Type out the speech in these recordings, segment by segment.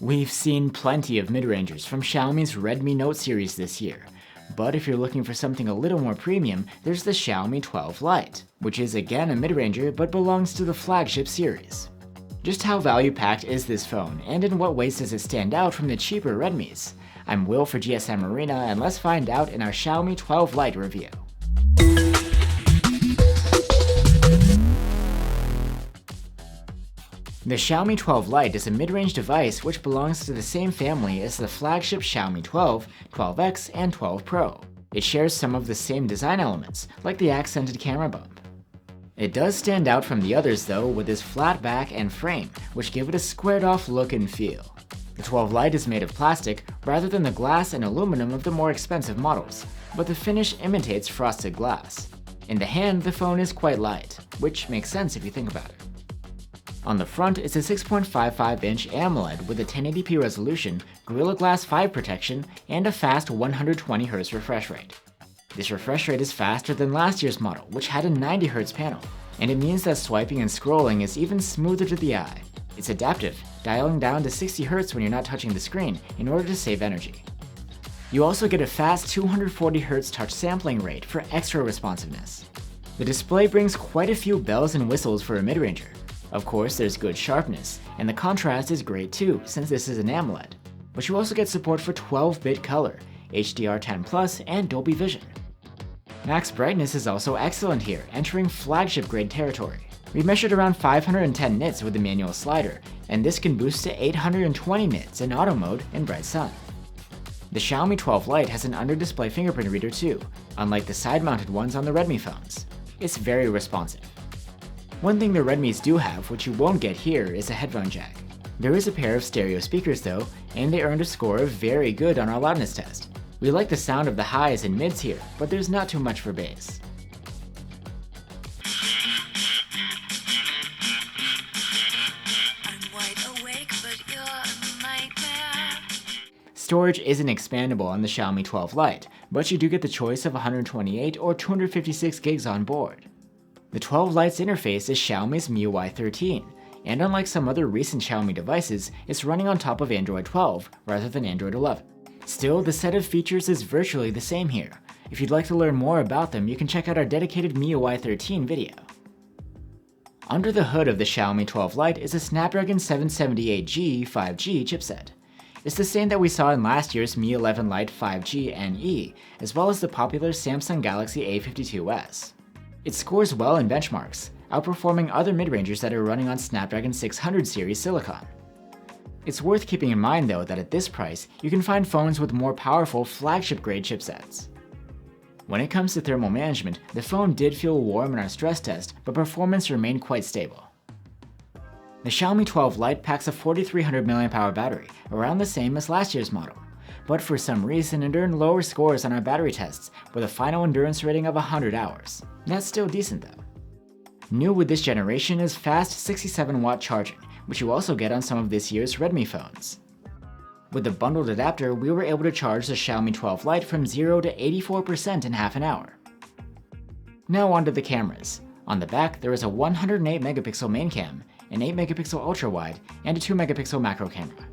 We've seen plenty of mid-rangers from Xiaomi's Redmi Note series this year, but if you're looking for something a little more premium, there's the Xiaomi 12 Lite, which is again a mid-ranger but belongs to the flagship series. Just how value-packed is this phone, and in what ways does it stand out from the cheaper Redmis? I'm Will for GSM Arena, and let's find out in our Xiaomi 12 Lite review. The Xiaomi 12 Lite is a mid-range device which belongs to the same family as the flagship Xiaomi 12, 12X, and 12 Pro. It shares some of the same design elements, like the accented camera bump. It does stand out from the others though with its flat back and frame, which give it a squared-off look and feel. The 12 Lite is made of plastic rather than the glass and aluminum of the more expensive models, but the finish imitates frosted glass. In the hand, the phone is quite light, which makes sense if you think about it. On the front is a 6.55-inch AMOLED with a 1080p resolution, Gorilla Glass 5 protection, and a fast 120Hz refresh rate. This refresh rate is faster than last year's model, which had a 90Hz panel, and it means that swiping and scrolling is even smoother to the eye. It's adaptive, dialing down to 60Hz when you're not touching the screen in order to save energy. You also get a fast 240Hz touch sampling rate for extra responsiveness. The display brings quite a few bells and whistles for a mid-ranger. Of course, there's good sharpness, and the contrast is great too, since this is an AMOLED. But you also get support for 12-bit color, HDR10+, and Dolby Vision. Max brightness is also excellent here, entering flagship-grade territory. We measured around 510 nits with the manual slider, and this can boost to 820 nits in auto mode in bright sun. The Xiaomi 12 Lite has an under-display fingerprint reader too, unlike the side-mounted ones on the Redmi phones. It's very responsive. One thing the Redmis do have, which you won't get here, is a headphone jack. There is a pair of stereo speakers though, and they earned a score of very good on our loudness test. We like the sound of the highs and mids here, but there's not too much for bass. Storage isn't expandable on the Xiaomi 12 Lite, but you do get the choice of 128 or 256 gigs on board. The 12 Lite's interface is Xiaomi's MIUI 13, and unlike some other recent Xiaomi devices, it's running on top of Android 12 rather than Android 11. Still, the set of features is virtually the same here. If you'd like to learn more about them, you can check out our dedicated MIUI 13 video. Under the hood of the Xiaomi 12 Lite is a Snapdragon 778G 5G chipset. It's the same that we saw in last year's Mi 11 Lite 5G NE, as well as the popular Samsung Galaxy A52s. It scores well in benchmarks, outperforming other mid-rangers that are running on Snapdragon 600 series silicon. It's worth keeping in mind though that at this price, you can find phones with more powerful flagship-grade chipsets. When it comes to thermal management, the phone did feel warm in our stress test, but performance remained quite stable. The Xiaomi 12 Lite packs a 4300 mAh battery, around the same as last year's model. But for some reason it earned lower scores on our battery tests, with a final endurance rating of 100 hours. That's still decent though. New with this generation is fast 67-watt charging, which you also get on some of this year's Redmi phones. With the bundled adapter, we were able to charge the Xiaomi 12 Lite from 0 to 84% in half an hour. Now onto the cameras. On the back, there is a 108-megapixel main cam, an 8-megapixel ultra-wide, and a 2-megapixel macro camera.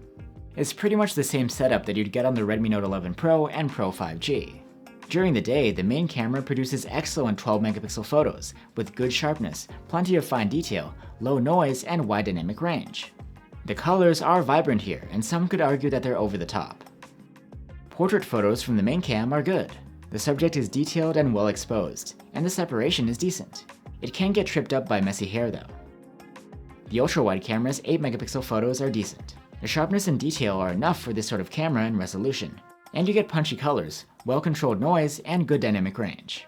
It's pretty much the same setup that you'd get on the Redmi Note 11 Pro and Pro 5G. During the day, the main camera produces excellent 12-megapixel photos, with good sharpness, plenty of fine detail, low noise, and wide dynamic range. The colors are vibrant here, and some could argue that they're over the top. Portrait photos from the main cam are good. The subject is detailed and well exposed, and the separation is decent. It can get tripped up by messy hair though. The ultra-wide camera's 8-megapixel photos are decent. The sharpness and detail are enough for this sort of camera and resolution, and you get punchy colors, well-controlled noise, and good dynamic range.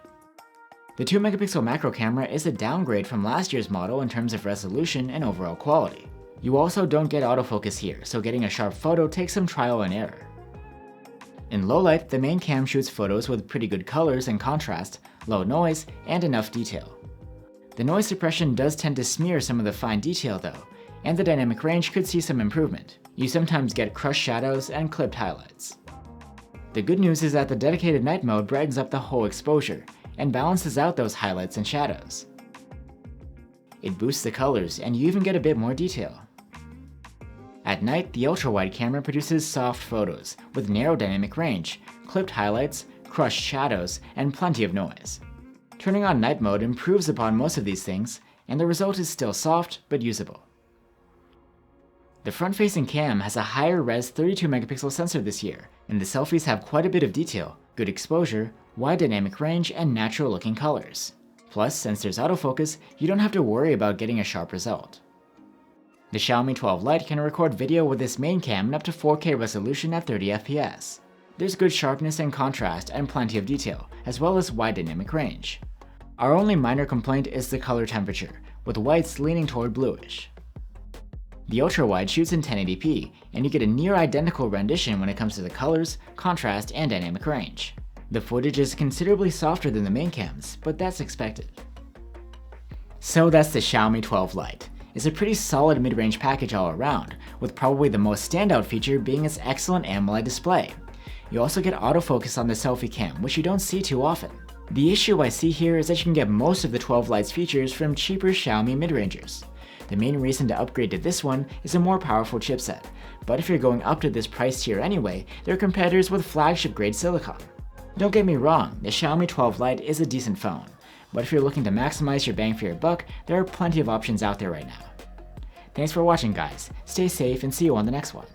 The 2-megapixel macro camera is a downgrade from last year's model in terms of resolution and overall quality. You also don't get autofocus here, so getting a sharp photo takes some trial and error. In low light, the main cam shoots photos with pretty good colors and contrast, low noise, and enough detail. The noise suppression does tend to smear some of the fine detail though, and the dynamic range could see some improvement. You sometimes get crushed shadows and clipped highlights. The good news is that the dedicated night mode brightens up the whole exposure and balances out those highlights and shadows. It boosts the colors and you even get a bit more detail. At night, the ultra-wide camera produces soft photos with narrow dynamic range, clipped highlights, crushed shadows, and plenty of noise. Turning on night mode improves upon most of these things, and the result is still soft but usable. The front-facing cam has a higher res 32-megapixel sensor this year, and the selfies have quite a bit of detail, good exposure, wide dynamic range, and natural-looking colors. Plus, since there's autofocus, you don't have to worry about getting a sharp result. The Xiaomi 12 Lite can record video with this main cam in up to 4K resolution at 30 FPS. There's good sharpness and contrast and plenty of detail, as well as wide dynamic range. Our only minor complaint is the color temperature, with whites leaning toward bluish. The ultra-wide shoots in 1080p, and you get a near identical rendition when it comes to the colors, contrast, and dynamic range. The footage is considerably softer than the main cams, but that's expected. So that's the Xiaomi 12 Lite. It's a pretty solid mid-range package all around, with probably the most standout feature being its excellent AMOLED display. You also get autofocus on the selfie cam, which you don't see too often. The issue I see here is that you can get most of the 12 Lite's features from cheaper Xiaomi mid-rangers. The main reason to upgrade to this one is a more powerful chipset, but if you're going up to this price tier anyway, there are competitors with flagship-grade silicon. Don't get me wrong, the Xiaomi 12 Lite is a decent phone, but if you're looking to maximize your bang for your buck, there are plenty of options out there right now. Thanks for watching guys, stay safe and see you on the next one.